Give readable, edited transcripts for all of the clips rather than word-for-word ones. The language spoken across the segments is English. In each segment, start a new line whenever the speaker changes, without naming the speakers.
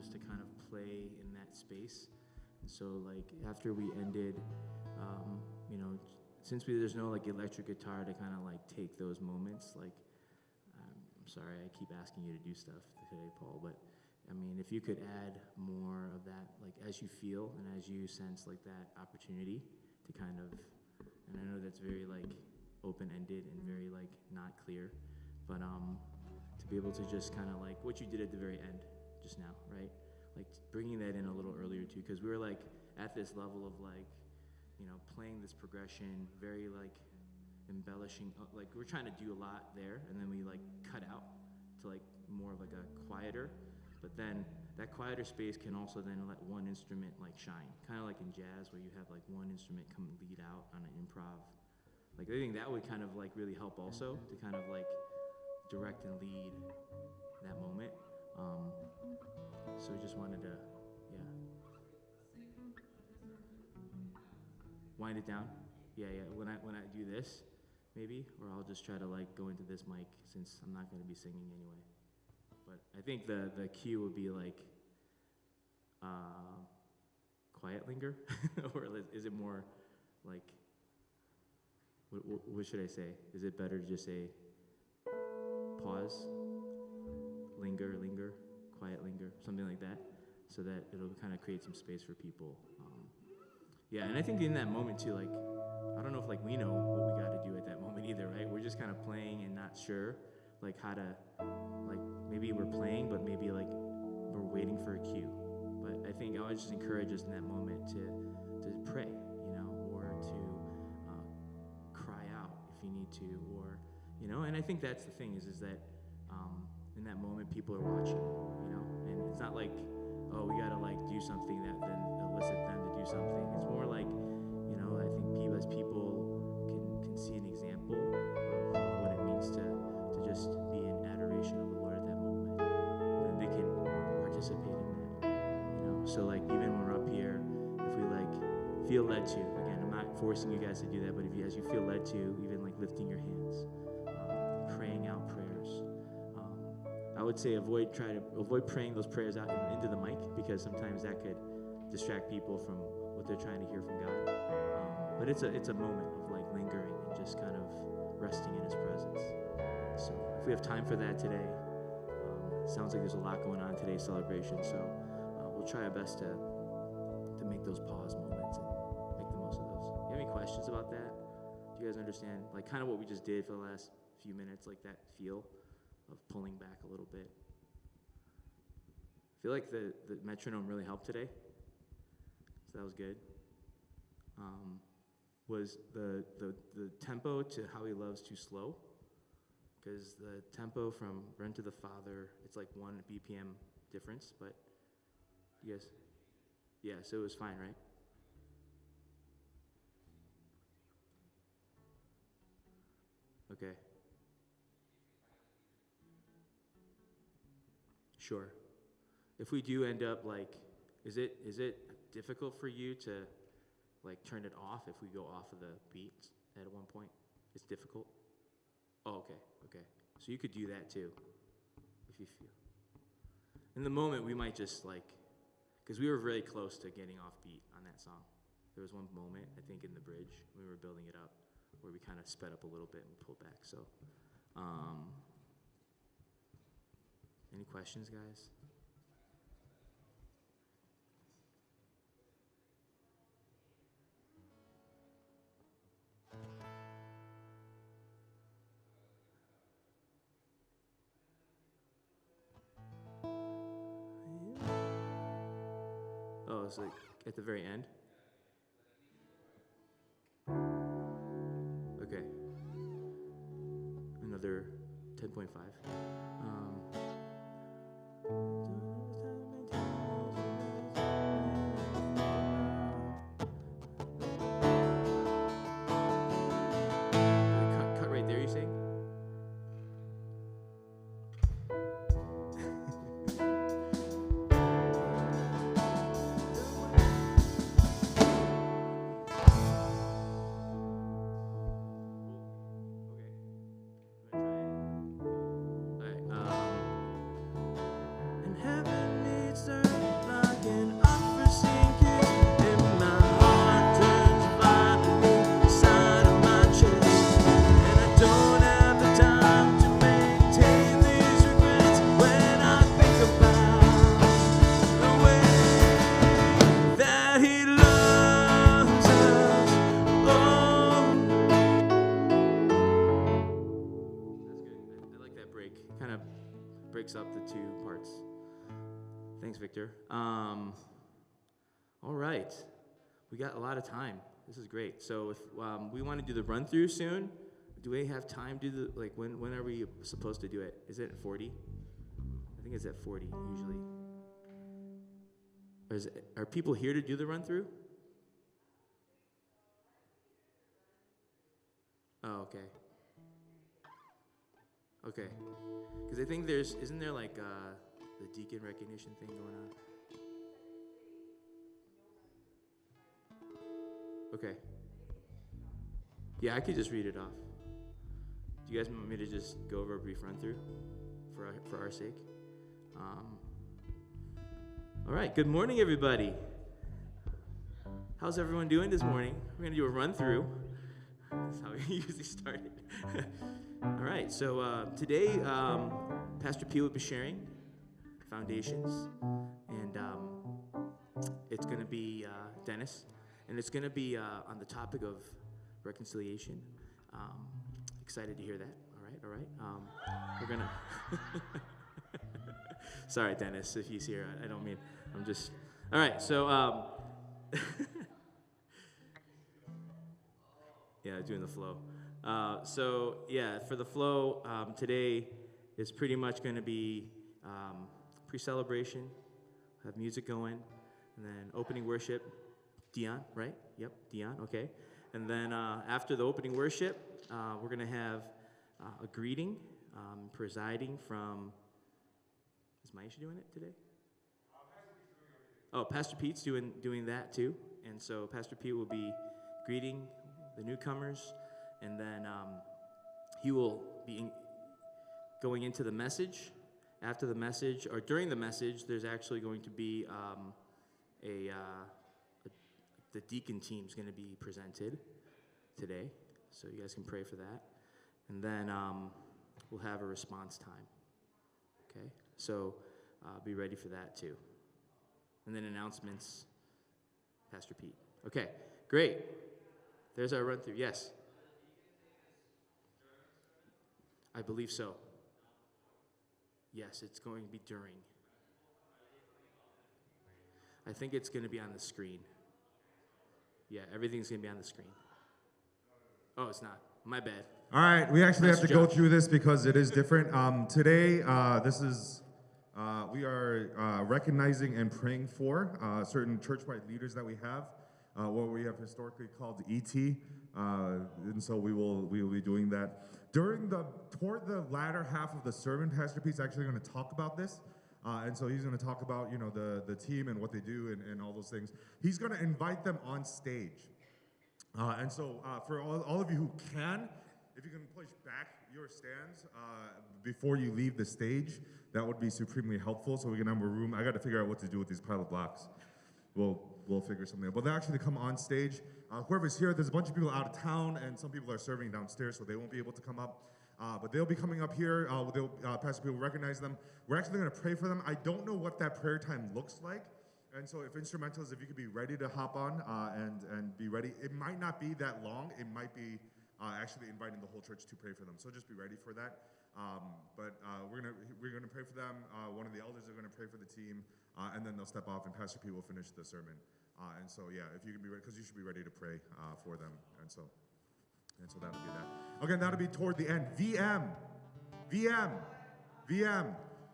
just to kind of play in that space. And so like after we ended, you know, since there's no like electric guitar to kind of like take those moments, like I'm sorry I keep asking you to do stuff today, Paul, but I mean, if you could add more of that, like as you feel and as you sense like that opportunity to kind of, and I know that's very like open-ended and very like not clear, but to be able to just kind of like what you did at the very end just now, right? Like bringing that in a little earlier too, because we were like at this level of like, you know, playing this progression, very like embellishing, like we're trying to do a lot there, and then we like cut out to like more of like a quieter. But then that quieter space can also then let one instrument like shine, kind of like in jazz where you have like one instrument come lead out on an improv. Like I think that would kind of like really help also to kind of like direct and lead that moment. So just wanted to, yeah. Wind it down? Yeah. When I do this, maybe, or I'll just try to like go into this mic since I'm not going to be singing anyway. But I think the cue would be like quiet linger, or is it more like what should I say? Is it better to just say pause, linger, quiet linger, something like that, so that it'll kind of create some space for people. Yeah, and I think in that moment too, like I don't know if like we know what we got to do at that moment either, right? We're just kind of playing and not sure like how to, like maybe we're playing, but maybe like we're waiting for a cue. But I think I would just encourage us in that moment to pray, you know, or to cry out if you need to, or, you know, and I think that's the thing is that in that moment people are watching, you know, and it's not like, oh, we gotta like do something that then elicit them to do something. It's more like, you know, I think as people can see an example of what it means to just be in adoration of the Lord at that moment, then they can participate in that, you know. So like even when we're up here, if we like feel led to, again, I'm not forcing you guys to do that, but as you feel led to, even like lifting your hands, praying out prayers, I would say avoid praying those prayers out into the mic, because sometimes that could distract people from what they're trying to hear from God. But it's a moment of like lingering and just kind of resting in His presence. So if we have time for that today, sounds like there's a lot going on today's celebration. So we'll try our best to make those pause moments and make the most of those. Do you have any questions about that? Do you guys understand like kind of what we just did for the last few minutes, like that feel of pulling back a little bit? I feel like the metronome really helped today, so that was good. Was the tempo to How He Loves too slow? Because the tempo from Run to the Father, it's like 1 BPM difference, but yes, yeah, so it was fine, right? Okay. Sure. If we do end up like, is it difficult for you to like turn it off if we go off of the beat at one point? It's difficult? Oh, okay. So you could do that too, if you feel. In the moment, we might just like, because we were very close to getting off beat on that song. There was one moment, I think, in the bridge, when we were building it up, where we kind of sped up a little bit and pulled back. So, any questions, guys? Oh, it's like at the very end? Okay. Another 10.5. Cut right there, you saying? projector. All right. We got a lot of time. This is great. So if we want to do the run through soon, do we have time to do the, like, when are we supposed to do it? Is it at 40? I think it's at 40 usually. Are people here to do the run through? Oh, okay. Okay. Because I think isn't there like the deacon recognition thing going on? Okay. Yeah, I could just read it off. Do you guys want me to just go over a brief run through for our sake? All right, good morning, everybody. How's everyone doing this morning? We're going to do a run through. That's how we usually start it. All right, so today Pastor P will be sharing foundations, and it's going to be Dennis, and it's going to be on the topic of reconciliation. Excited to hear that. All right. We're going to... Sorry, Dennis, if he's here. I don't mean... I'm just... All right, so... Yeah, doing the flow. So, yeah, for the flow, today is pretty much going to be pre-celebration, have music going, and then opening worship. Dion, right? Yep, Dion, okay. And then after the opening worship, we're going to have a greeting presiding from... Is Maisha doing it today? Oh, Pastor Pete's doing that too. And so Pastor Pete will be greeting the newcomers, and then he will be going into the message. After the message, or during the message, there's actually going to be the deacon team's going to be presented today, so you guys can pray for that. And then we'll have a response time. Okay, so be ready for that too. And then announcements, Pastor Pete. Okay, great. There's our run through. Yes. I believe so. Yes, it's going to be during. I think it's going to be on the screen. Yeah, everything's going to be on the screen. Oh, it's not. My bad.
All right, we actually
Pastor
have to go
Josh.
through this because it is different. Today, we are recognizing and praying for certain church-wide leaders that we have, what we have historically called ET, and so we will be doing that. Toward the latter half of the sermon, Pastor Pete's actually going to talk about this, and so he's going to talk about the team and what they do and all those things. He's going to invite them on stage, and so for all of you who can, if you can push back your stands before you leave the stage, that would be supremely helpful so we can have more room. I got to figure out what to do with these pile of blocks. We'll figure something out. But they'll actually come on stage. Whoever's here, there's a bunch of people out of town, and some people are serving downstairs, so they won't be able to come up. But they'll be coming up here. Pastor P will recognize them. We're actually going to pray for them. I don't know what that prayer time looks like. And so if instrumentals, if you could be ready to hop on and be ready. It might not be that long. It might be actually inviting the whole church to pray for them. So just be ready for that. But we're gonna pray for them. One of the elders are gonna pray for the team, and then they'll step off, and Pastor P will finish the sermon. And so yeah, if you can be ready, because you should be ready to pray for them. And so that'll be that. Again, that'll be toward the end. VM.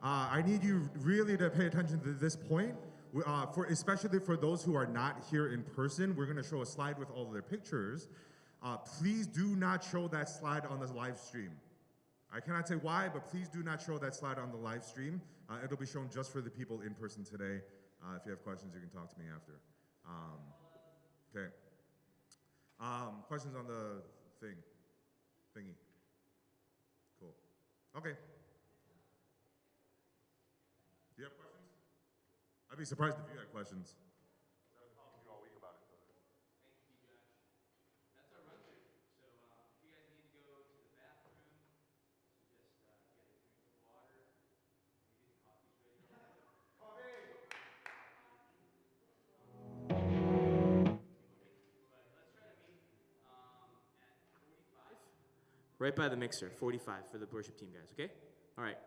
I need you really to pay attention to this point. Especially for those who are not here in person, we're gonna show a slide with all of their pictures. Please do not show that slide on the live stream. I cannot say why, but please do not show that slide on the live stream. It'll be shown just for the people in person today. If you have questions, you can talk to me after. Okay. Questions on the thingy? Cool. Okay. Do you have questions? I'd be surprised if you had questions.
Right by the mixer, 45 for the worship team guys, okay? All right,